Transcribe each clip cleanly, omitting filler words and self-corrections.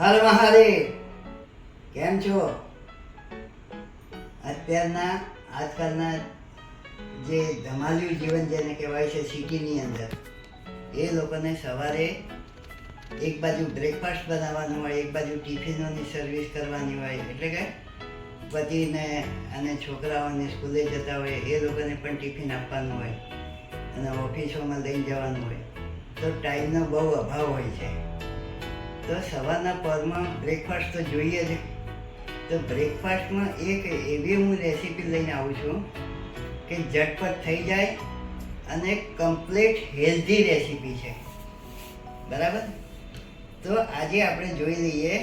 હર મહાદેવ. કેમ છો? આજકાલના જે ધમાલ્યું જીવન જેને કહેવાય છે સિટીની અંદર, એ લોકોને સવારે એક બાજુ બ્રેકફાસ્ટ બનાવવાનું હોય, એક બાજુ ટિફિનોની સર્વિસ કરવાની હોય, એટલે કે પતિને અને છોકરાઓને સ્કૂલે જતા હોય એ લોકોને પણ ટિફિન આપવાનું હોય અને ઓફિસોમાં લઈ જવાનું હોય, તો ટાઈમનો બહુ અભાવ હોય છે. તો સવારના પરમાં બ્રેકફાસ્ટ તો જોઈએ જ. તો બ્રેકફાસ્ટમાં એક એવી હું રેસીપી લઈને આવું છું કે ઝટપટ થઈ જાય અને કમ્પ્લીટ હેલ્ધી રેસીપી છે. બરાબર? તો આજે આપણે જોઈ લઈએ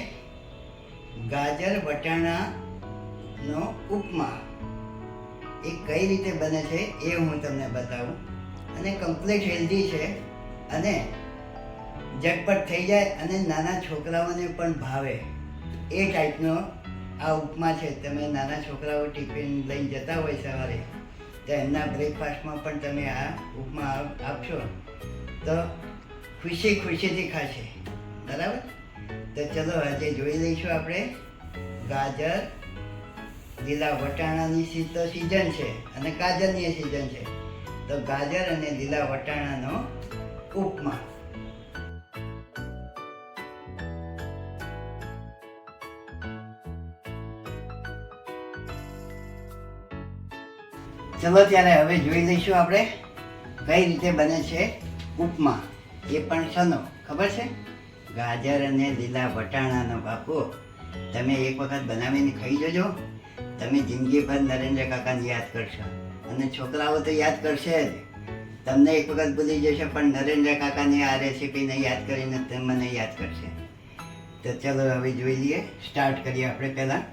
ગાજર વટાણાનો ઉપમા. એ કઈ રીતે બને છે એ હું તમને બતાવું. અને કમ્પ્લીટ હેલ્ધી છે અને ઝટપટ થઈ જાય અને નાના છોકરાઓને પણ ભાવે એ ટાઈપનો આ ઉપમા છે. તમે નાના છોકરાઓ ટિફિન લઈને જતા હોય સવારે, તો એમના બ્રેકફાસ્ટમાં પણ તમે આ ઉપમા આપશો તો ખુશીથી ખાશે. બરાબર? તો ચલો આજે જોઈ લઈશું આપણે ગાજર, લીલા વટાણાની તો સિઝન છે અને ગાજરની સિઝન છે, તો ગાજર અને લીલા વટાણાનો ઉપમા. ચલો ત્યારે હવે જોઈ લઈશું આપણે કઈ રીતે બને છે ઉપમા. એ પણ શેનો ખબર છે? ગાજર અને લીલા વટાણાનો. બાપુ, તમે એક વખત બનાવીને ખાઈ જજો, તમે જિંદગીભર નરેન્દ્ર કાકાને યાદ કરશો અને છોકરાઓ તો યાદ કરશે જ. તમને એક વખત ભૂલી જશે પણ નરેન્દ્ર કાકાની આ રેસીપીને યાદ કરીને મને યાદ કરશે. તો ચલો હવે જોઈ લઈએ, સ્ટાર્ટ કરીએ આપણે પહેલાં.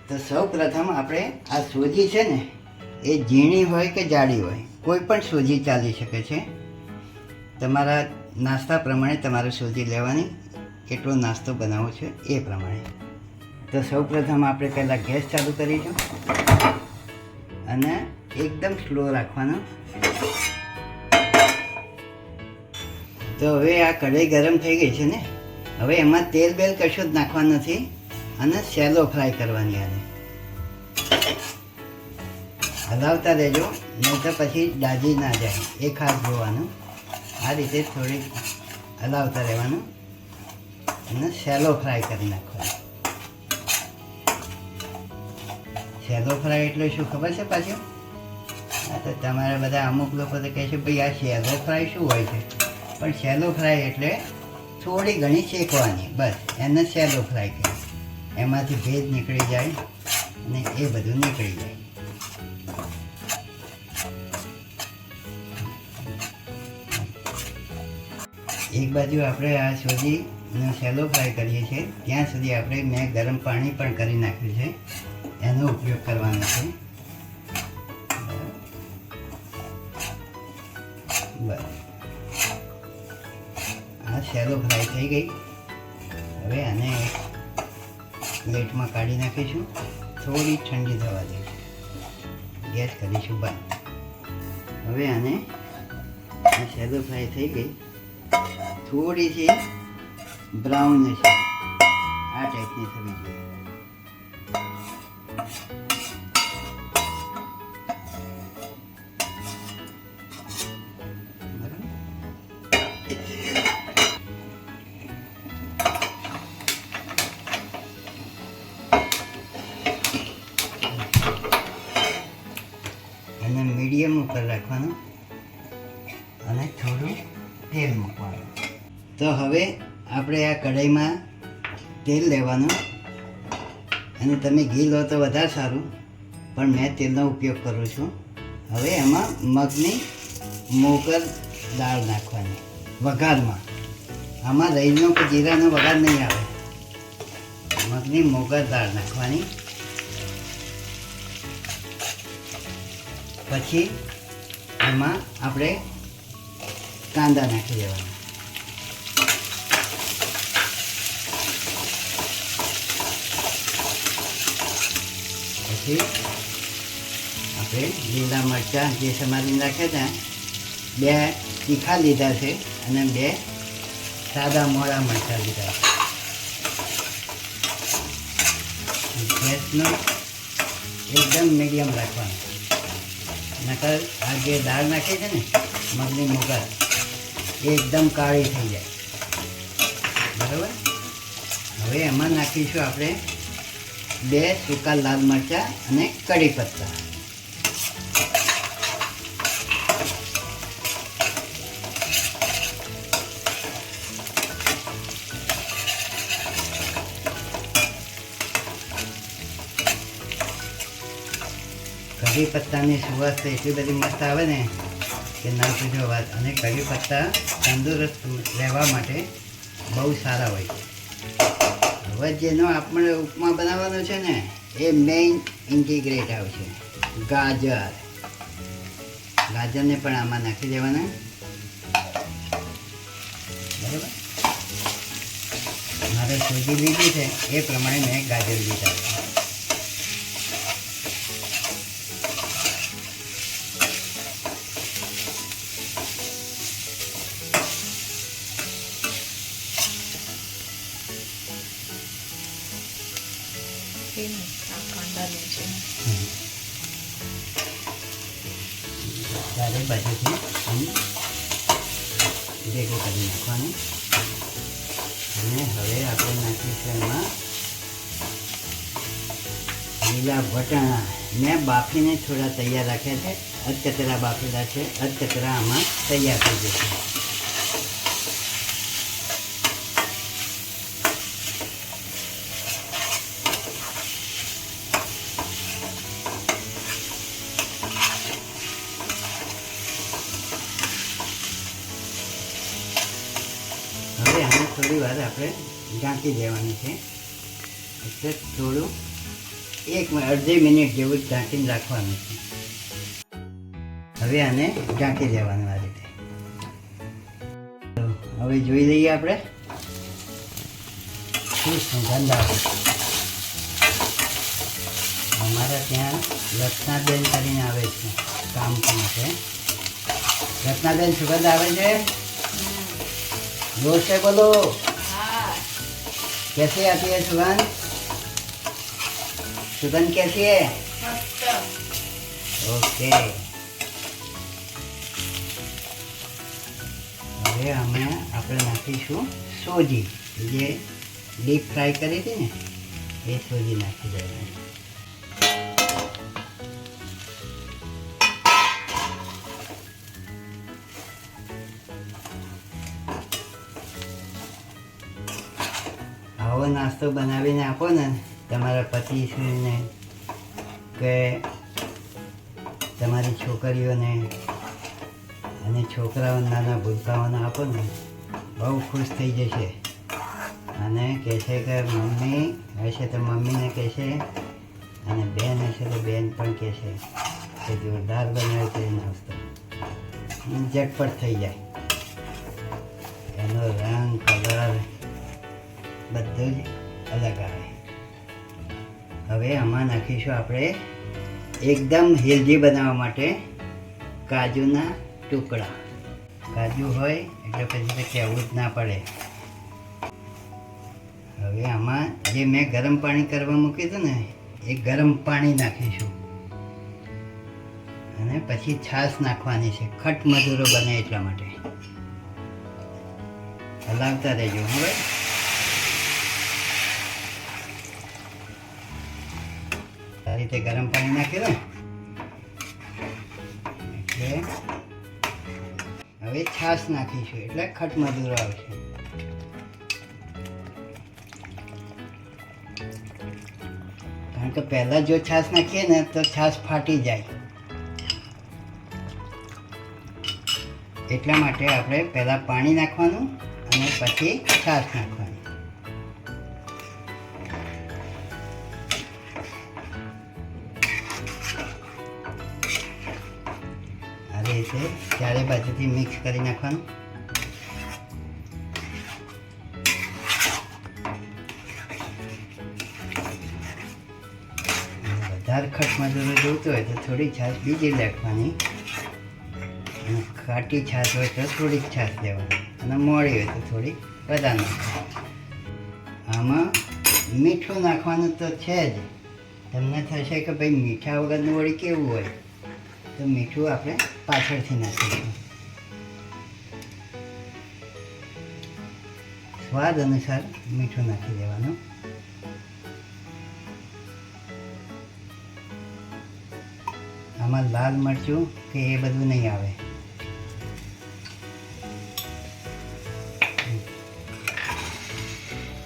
તો સૌ પ્રથમ આપણે આ સોજી છે ને, એ ઝીણી હોય કે જાડી હોય, કોઈ પણ સોજી ચાલી શકે છે. તમારા નાસ્તા પ્રમાણે તમારે સોજી લેવાની, કેટલો નાસ્તો બનાવવો છે એ પ્રમાણે. તો સૌ પ્રથમ આપણે પહેલાં ગેસ ચાલુ કરીશું અને એકદમ સ્લો રાખવાનો. તો હવે આ કઢાઈ ગરમ થઈ ગઈ છે ને, હવે એમાં તેલ બેલ કશું જ નાખવાનું નથી અને સેલો ફ્રાય કરવાની. આને હલાવતા રહેજો, નહીં તો પછી દાજી ના જાય, એ ખાસ જોવાનું. આ રીતે થોડીક હલાવતા રહેવાનું અને સેલો ફ્રાય કરી નાખવાનું. સેલો ફ્રાય એટલે શું ખબર છે પાછું? હા, તો તમારા બધા અમુક લોકો તો કહે છે ભાઈ આ સેલો ફ્રાય શું હોય છે? પણ સેલો ફ્રાય એટલે થોડી ઘણી શેકવાની, બસ એને સેલો ફ્રાય કહે. એમાંથી ભેજ નીકળી જાય અને એ બધું નીકળી જાય. એક બાજુ આપણે આ સોજીનો સેલો ફ્રાય કરીએ છીએ, ત્યાં સુધી આપણે મેં ગરમ પાણી પણ કરી નાખ્યું છે, એનો ઉપયોગ કરવાનો છે. બસ આ સેલો ફ્રાય થઈ ગઈ. હવે આને પ્લેટમાં કાઢી નાખીશું, થોડી ઠંડી થવા દઈશું, ગેસ કરીશું બંધ. હવે આને સેલો ફ્રાય થઈ ગઈ, થોડી સી બ્રાઉન હશે, આ ટાઈપની થવી જોઈએ. એને મીડિયમ ઉપર રાખવાનું અને થોડું તેલ મૂકવાનું. તો હવે આપણે આ કઢાઈમાં તેલ લેવાનું, અને તમે ઘી લો તો વધારે સારું, પણ મેં તેલનો ઉપયોગ કરું છું. હવે એમાં મગની મોગર દાળ નાખવાની વઘારમાં. આમાં રઈનો કે જીરાનો વઘાર નહીં આવે, મગની મોગર દાળ નાખવાની. પછી એમાં આપણે કાંદા નાખી દેવાના. પછી આપણે લીલા મરચાં જે સમારીને રાખ્યા હતા, 2 તીખા લીધા છે અને 2 સાદા મોળા મરચાં લીધા છે. ગેસનો એકદમ મીડિયમ રાખવાનો, નકર આ જે દાળ નાખી છે ને મગની મોગર એ એકદમ કાળી થઈ જાય. બરાબર. હવે એમાં નાખીશું આપણે 2 સૂકા લાલ મરચાં અને કઢી પત્તા. કઢી પત્તાની સુવાસ તો એટલી બધી મસ્ત આવે ને કે ના પૂછો વાત. અને કઢી પત્તા તંદુરસ્ત રહેવા માટે બહુ સારા હોય છે. હવે જેનો આપણે ઉપમા બનાવવાનો છે ને એ મેઇન ઇન્ટિગ્રેટ આવશે ગાજર. ગાજરને પણ આમાં નાખી દેવાના. બરાબર. મારે સૂજી લીધી છે એ પ્રમાણે મેં ગાજર લીધા છે. ચારે બાજુથી ભેગું કરી નાખવાનું. અને હવે આપણે નાખીશું એમાં લીલા વટાણા. મેં બાફીને થોડા તૈયાર રાખ્યા છે, અધકચરા બાફેલા છે. અધકચરા આમાં તૈયાર થઈ જશે. હવે આને થોડી વાર આપણે ઢાંકી દેવાની છે. એટલે થોડું અડધી મિનિટ જેવું ઢાંકીને રાખવાનું છે. હવે આને ઢાંકી દેવાનું આ રીતે. હવે જોઈ લઈએ આપણે શું સુગંધ આવે. અમારા ત્યાં રત્નાબેન કરીને આવે છે કામ માટે. રત્નાબેન સુગંધ આવે છે. जोर से बोलो. कैसी आती है सुगंध? सुगंध कैसी है? ओके. હવે અમે આપણે નાખીશું સોજી. જે ડીપ ફ્રાય કરી હતી ને એ સોજી નાખી દેવાની. આવો નાસ્તો બનાવીને આપો ને તમારા પતિને કે તમારી છોકરીઓને અને છોકરાઓ નાના ભૂલકાઓને આપો ને બહુ ખુશ થઈ જશે. અને કહેશે કે મમ્મી હશે તો મમ્મીને કહેશે, અને બેન હશે તો બેન પણ કહેશે કે જોરદાર બનાવે છે નાસ્તો. ઝટપટ થઈ જાય. એનો રંગ કલર બધું જ અલગ આવે. હવે આમાં નાખીશું આપણે એકદમ હેલ્ધી બનાવવા માટે કાજુના ટુકડા. કાજુ હોય એટલે પછી તો કહેવું જ ના પડે. હવે આમાં જે મેં ગરમ પાણી કરવા મૂક્યું હતું ને એ ગરમ પાણી નાખીશું. અને પછી છાશ નાખવાની છે, ખટ મધુરો બને એટલા માટે. હલાવતા રહેજો. હવે આ રીતે ગરમ પાણી નાખ્યું ને એટલે હવે છાશ નાખીશું એટલે ખટ મધુરો આવશે. કારણ કે પહેલાં જો છાશ નાખીએ ને તો છાશ ફાટી જાય. એટલા માટે આપણે પહેલાં પાણી નાખવાનું અને પછી છાશ નાખવાની. આ રીતે ચારે બાજુથી મિક્સ કરી નાખવાનું. વધારે ખટ મધુરો જોઈતું હોય તો થોડી છાશ બીજી નાખવાની, અને ખાટી છાશ હોય તો થોડીક છાશ લેવાની, અને મોળી હોય તો થોડીક વધારે નાખવાની. આમાં મીઠું નાખવાનું તો છે જ, તમને થશે કે ભાઈ મીઠા વગરનું વળી કેવું હોય, તો મીઠું આપણે પાછળથી નાખીશું. સ્વાદ અનુસાર મીઠું નાખી દેવાનું. આમાં લાલ મરચું કે એ બધું નહીં આવે.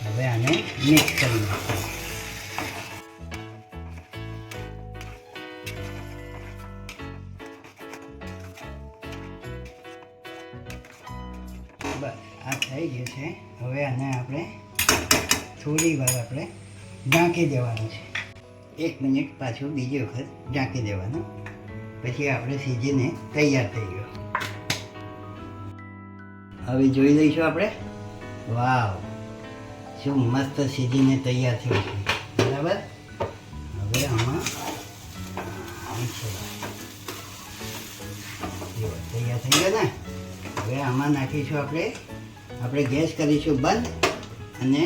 હવે આને મિક્સ કરી નાખીએ. બસ આ થઈ ગયું છે. હવે આને આપણે થોડી વાર આપણે ઢાંકી દેવાનું છે. 1 મિનિટ પાછું બીજી વખત ઢાંકી દેવાનું. પછી આપણે સીજીને તૈયાર થઈ ગયો. હવે જોઈ લઈશું આપણે. વાવ, શું મસ્ત સીજીને તૈયાર થયું છે. બરાબર. હવે આમાં તૈયાર થઈ ગયો ને. હવે આમાં નાખીશું આપણે ગેસ કરીશું બંધ અને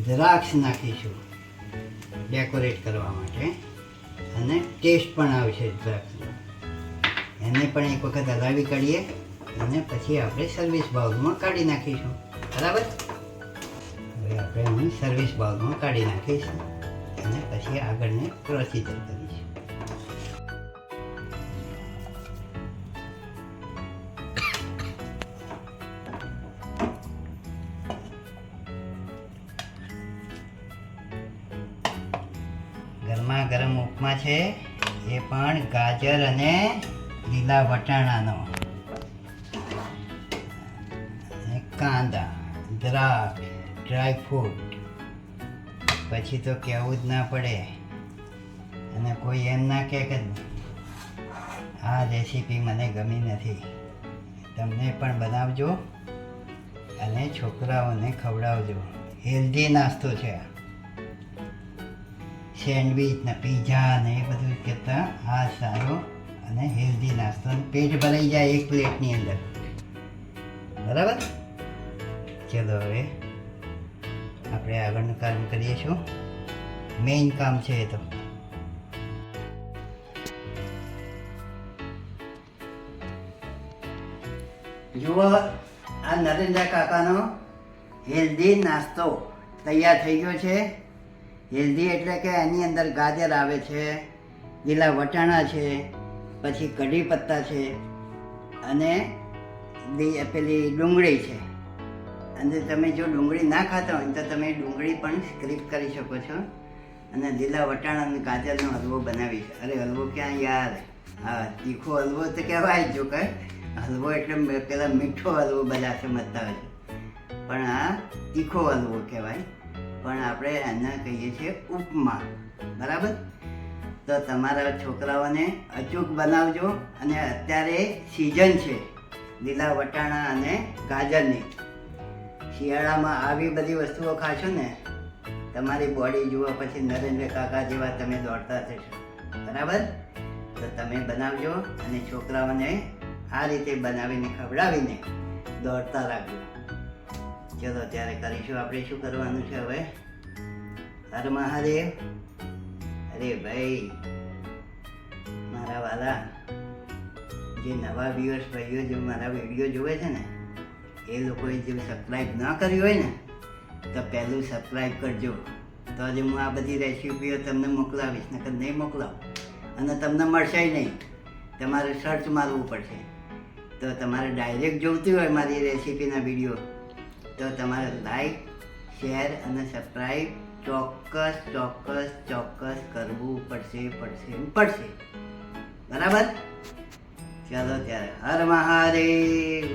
દ્રાક્ષ નાખીશું ડેકોરેટ કરવા માટે, અને ટેસ્ટ પણ આવશે દ્રાક્ષનો. એને પણ એક વખત હલાવી કાઢીએ અને પછી આપણે સર્વિસ બાઉલમાં કાઢી નાખીશું. બરાબર. હવે આપણે અહીં સર્વિસ બાઉલમાં કાઢી નાખીશું અને પછી આગળને પ્રોસીજર કરીશું. ગરમા ગરમ ઉપમા છે, એ પણ ગાજર અને લીલા વટાણાનો, અને કાંદા, દ્રાક્ષ, ડ્રાયફ્રૂટ. પછી તો કહેવું જ ના પડે. અને કોઈ એમ ના કહે કે આ રેસીપી મને ગમી નથી. તમને પણ બનાવજો અને છોકરાઓને ખવડાવજો. હેલ્ધી નાસ્તો છે આ. સેન્ડવિચ ને પીઝા ને એ બધું કરતાં આ સારો અને હેલ્ધી નાસ્તો. પેટ ભરાઈ જાય એક પ્લેટની અંદર. બરાબર. ચલો હવે આપણે આગળનું કામ કરીશું. મેઇન કામ છે એ તો. જુઓ, આ નરેન્દ્ર કાકાનો હેલ્ધી નાસ્તો તૈયાર થઈ ગયો છે. હેલ્ધી એટલે કે એની અંદર ગાજર આવે છે, લીલા વટાણા છે, પછી કઢી પત્તા છે, અને પેલી ડુંગળી છે. અને તમે જો ડુંગળી ના ખાતા હોય તો તમે ડુંગળી પણ સ્ક્રીપ કરી શકો છો. અને લીલા વટાણા અને ગાજરનો હલવો બનાવી છે. અરે હલવો ક્યાં યાર, હા તીખો હલવો તો કહેવાય. જો કે હલવો એટલે પેલા મીઠો હલવો બધા સમજતા હોય છે, પણ આ તીખો હલવો કહેવાય. પણ આપણે એને કહીએ છીએ ઉપમા. બરાબર. તો તમારા છોકરાઓને અચૂક બનાવજો. અને અત્યારે સિઝન છે લીલા વટાણા અને ગાજરની. શિયાળામાં આવી બધી વસ્તુઓ ખાશો ને, તમારી બોડી જુઓ પછી નરેન્દ્ર કાકા જેવા તમે દોડતા થશો. બરાબર. તો તમે બનાવજો અને છોકરાઓને આ રીતે બનાવીને ખવડાવીને દોડતા રાખજો. ચલો ત્યારે કરીશું. આપણે શું કરવાનું છે હવે? હર મહાદેવ. અરે ભાઈ મારા વાલા, જે નવા વ્યુઅર્સ ભાઈઓ જો મારા વિડીયો જોવે છે ને, એ લોકોએ જો સબસ્ક્રાઈબ ના કર્યું હોય ને, તો પહેલું સબસ્ક્રાઈબ કરજો. તો આજે હું આ બધી રેસીપીઓ તમને મોકલાવીશ. નકર નહીં મોકલાવું અને તમને મળશે નહીં. તમારે સર્ચ મારવું પડશે. તો તમારે ડાયરેક્ટ જોઈતી હોય મારી રેસીપીના વિડીયો, તો તમારે લાઈક, શેર અને સબસ્ક્રાઈબ ચોક્કસ કરવું પડશે. બરાબર. ચાલો ત્યારે હર મહાદેવ.